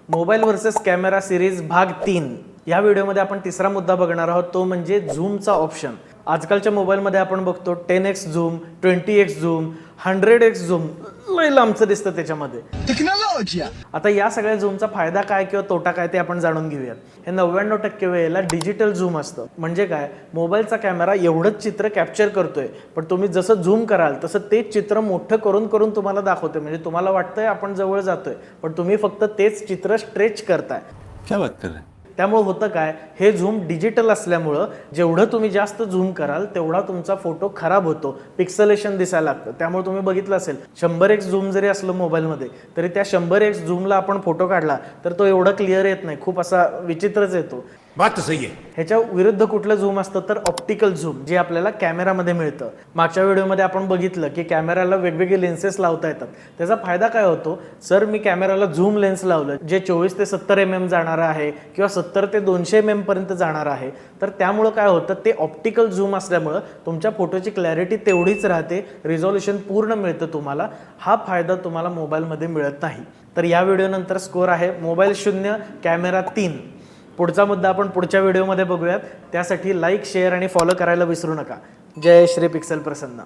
Mobile versus camera series भाग 3 या व्हिडिओमध्ये आपण तिसरा मुद्दा बघणार आहोत, तो म्हणजे झूमचा ऑप्शन। आजकालच्या मोबाईलमध्ये आपण बघतो 10x zoom, 20x zoom, 100x zoom, लय लांबचं दिसतं त्याच्यामध्ये टेक्नॉलॉजी। आता या सगळ्या झूमचा फायदा काय किंवा तोटा काय ते आपण जाणून घेऊयात। हे 99% वेळेला डिजिटल झूम असतं। म्हणजे काय, मोबाईलचा कॅमेरा एवढंच चित्र कॅप्चर करतोय, पण तुम्ही जसं झूम कराल तसं तेच चित्र मोठं करून करून तुम्हाला दाखवतोय। म्हणजे तुम्हाला वाटतंय आपण जवळ जातोय, पण तुम्ही फक्त तेच चित्र स्ट्रेच करताय। क्या बात कर रहे हैं? त्यामुळे होतं काय, हे झूम डिजिटल असल्यामुळं जेवढं तुम्ही जास्त झूम कराल तेवढा तुमचा फोटो खराब होतो, पिक्सलेशन दिसायला लागतं। त्यामुळे तुम्ही बघितलं असेल 100x झूम जरी असलं मोबाईलमध्ये तरी त्या 100x झूमला आपण फोटो काढला तर तो एवढा क्लिअर येत नाही, खूप असा विचित्रच येतो। बात तो सही है। ह्याच्या विरुद्ध कुठलं झूम असतं तर ऑप्टिकल झूम, जे आपल्याला कॅमेरामध्ये मिळतं। मागच्या व्हिडिओमध्ये आपण बघितलं की कॅमेराला वेगवेगळे लेन्सेस लावता येतात। त्याचा फायदा काय होतो, सर मी कॅमेराला झूम लेन्स लावलं जे 24 ते 70 mm जाणार आहे किंवा 70 ते 200 mm पर्यंत जाणार आहे, तर त्यामुळं काय होतं, ते ऑप्टिकल झूम असल्यामुळं तुमच्या फोटोची क्लॅरिटी तेवढीच राहते, रिझॉल्युशन पूर्ण मिळतं तुम्हाला। हा फायदा तुम्हाला मोबाईलमध्ये मिळत नाही। तर या व्हिडिओनंतर स्कोर आहे मोबाईल 0 कॅमेरा 3। पुढचा मुद्दा आपण पुढच्या व्हिडिओमध्ये बघूयात। त्यासाठी लाईक, शेअर आणि फॉलो करायला विसरू नका। जय श्री पिक्सेल प्रसन्न।